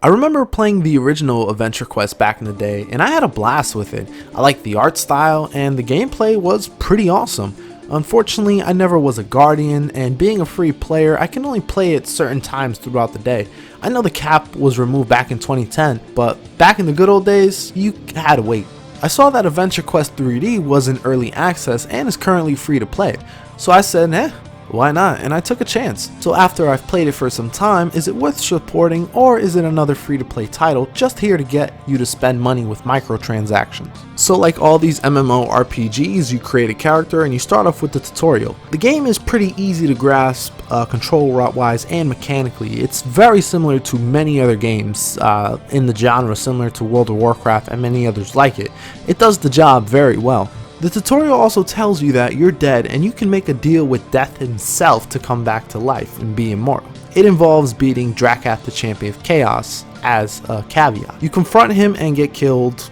I remember playing the original Adventure Quest back in the day, and I had a blast with it. I liked the art style, and the gameplay was pretty awesome. Unfortunately, I never was a guardian, and being a free player, I can only play it certain times throughout the day. I know the cap was removed back in 2010, but back in the good old days, you had to wait. I saw that Adventure Quest 3D was in early access and is currently free to play, so I said, why not? And I took a chance. So after I've played it for some time, is it worth supporting, or is it another free-to-play title just here to get you to spend money with microtransactions? So like all these MMORPGs, you create a character and you start off with the tutorial. The game is pretty easy to grasp control-wise and mechanically. It's very similar to many other games in the genre, similar to World of Warcraft and many others like it. It does the job very well. The tutorial also tells you that you're dead and you can make a deal with death himself to come back to life and be immortal. It involves beating Drakath, the Champion of Chaos, as a caveat. You confront him and get killed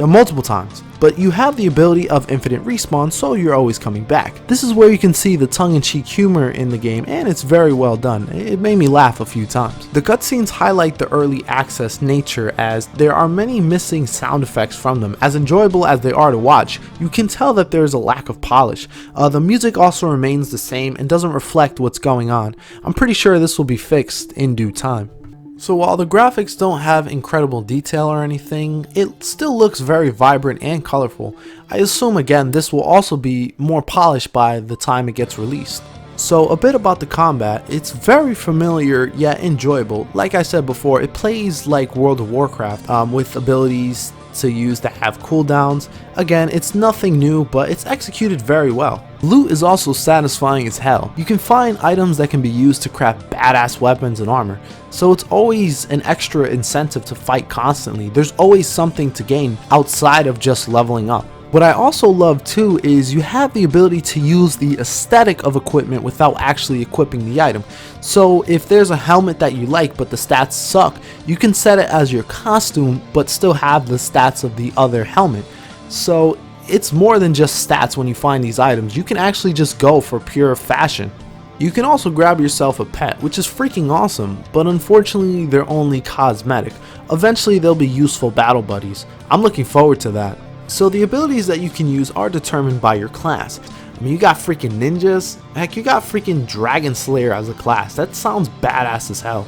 multiple times, but you have the ability of infinite respawn, so you're always coming back. This is where you can see the tongue-in-cheek humor in the game, and it's very well done. It made me laugh a few times. The cutscenes highlight the early access nature, as there are many missing sound effects from them. As enjoyable as they are to watch, you can tell that there's a lack of polish. The music also remains the same and doesn't reflect what's going on. I'm pretty sure this will be fixed in due time. So while the graphics don't have incredible detail or anything, it still looks very vibrant and colorful. I assume again this will also be more polished by the time it gets released. So a bit about the combat, it's very familiar yet enjoyable. Like I said before, it plays like World of Warcraft with abilities to use that have cooldowns. Again, it's nothing new, but it's executed very well. Loot is also satisfying as hell. You can find items that can be used to craft badass weapons and armor, so it's always an extra incentive to fight constantly. There's always something to gain outside of just leveling up. What I also love too is you have the ability to use the aesthetic of equipment without actually equipping the item. So if there's a helmet that you like but the stats suck, you can set it as your costume but still have the stats of the other helmet. So it's more than just stats when you find these items. You can actually just go for pure fashion. You can also grab yourself a pet, which is freaking awesome, but unfortunately they're only cosmetic. Eventually they'll be useful battle buddies. I'm looking forward to that. So the abilities that you can use are determined by your class. I mean, you got freaking ninjas, heck, you got freaking Dragon Slayer as a class. That sounds badass as hell.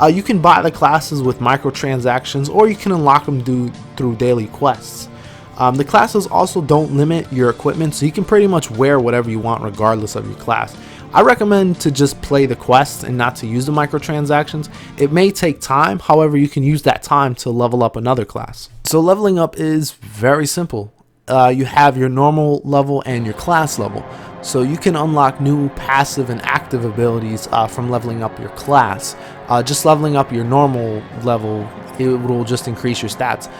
You can buy the classes with microtransactions, or you can unlock them through daily quests. The classes also don't limit your equipment, so you can pretty much wear whatever you want regardless of your class. I recommend to just play the quests and not to use the microtransactions. It may take time, however you can use that time to level up another class. So leveling up is very simple. You have your normal level and your class level. So you can unlock new passive and active abilities from leveling up your class. Just leveling up your normal level, it will just increase your stats.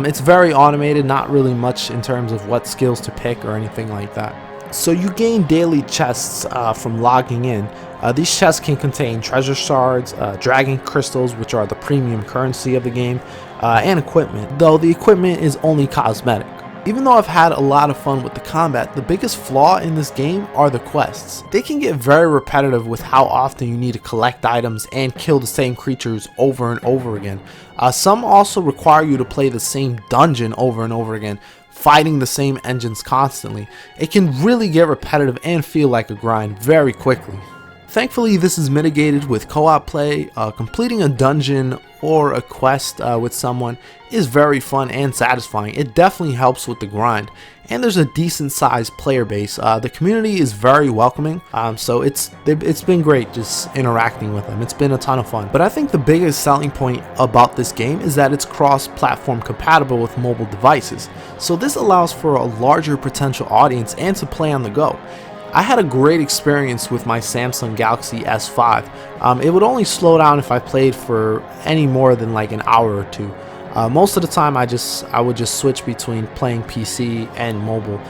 It's very automated, not really much in terms of what skills to pick or anything like that. So you gain daily chests from logging in. These chests can contain treasure shards, dragon crystals, which are the premium currency of the game, and equipment, though the equipment is only cosmetic. Even though I've had a lot of fun with the combat, the biggest flaw in this game are the quests. They can get very repetitive with how often you need to collect items and kill the same creatures over and over again. Some also require you to play the same dungeon over and over again, fighting the same engines constantly. It can really get repetitive and feel like a grind very quickly. Thankfully, this is mitigated with co-op play. Completing a dungeon or a quest with someone is very fun and satisfying. It definitely helps with the grind, and there's a decent sized player base. The community is very welcoming, so it's been great just interacting with them. It's been a ton of fun. But I think the biggest selling point about this game is that it's cross-platform compatible with mobile devices, so this allows for a larger potential audience and to play on the go. I had a great experience with my Samsung Galaxy S5. It would only slow down if I played for any more than like an hour or two. Most of the time I would just switch between playing PC and mobile.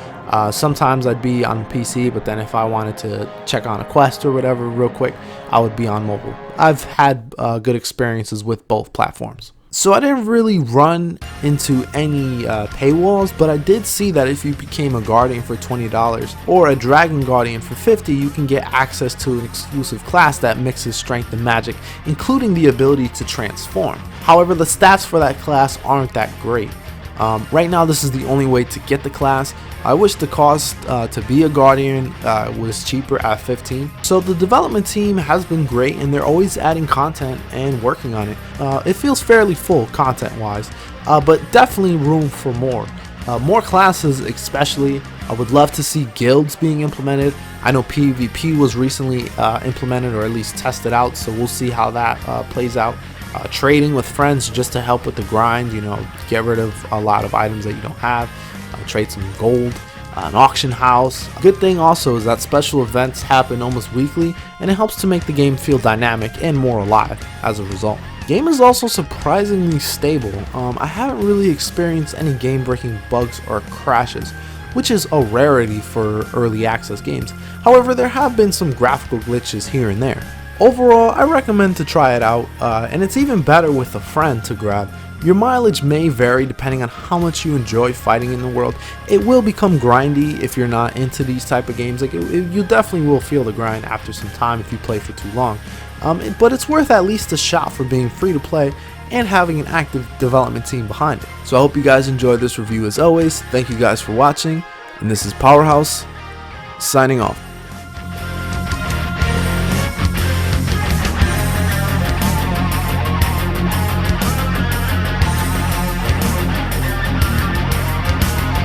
Sometimes I'd be on PC, but then if I wanted to check on a quest or whatever real quick, I would be on mobile. I've had good experiences with both platforms. So I didn't really run into any paywalls, but I did see that if you became a Guardian for $20 or a Dragon Guardian for $50, you can get access to an exclusive class that mixes strength and magic, including the ability to transform. However, the stats for that class aren't that great. Right now this is the only way to get the class. I wish the cost to be a Guardian was cheaper at $15. So the development team has been great, and they're always adding content and working on it. It feels fairly full content wise, but definitely room for more. More classes especially. I would love to see guilds being implemented. I know PvP was recently implemented, or at least tested out, so we'll see how that plays out. Trading with friends just to help with the grind, you know, get rid of a lot of items that you don't have, trade some gold, an auction house. Good thing also is that special events happen almost weekly, and it helps to make the game feel dynamic and more alive as a result. Game is also surprisingly stable. I haven't really experienced any game-breaking bugs or crashes, which is a rarity for early access games. However, there have been some graphical glitches here and there. Overall, I recommend to try it out, and it's even better with a friend to grab. Your mileage may vary depending on how much you enjoy fighting in the world. It will become grindy if you're not into these type of games. Like you definitely will feel the grind after some time if you play for too long. But it's worth at least a shot for being free to play and having an active development team behind it. So I hope you guys enjoyed this review as always. Thank you guys for watching, and this is Powerhouse signing off.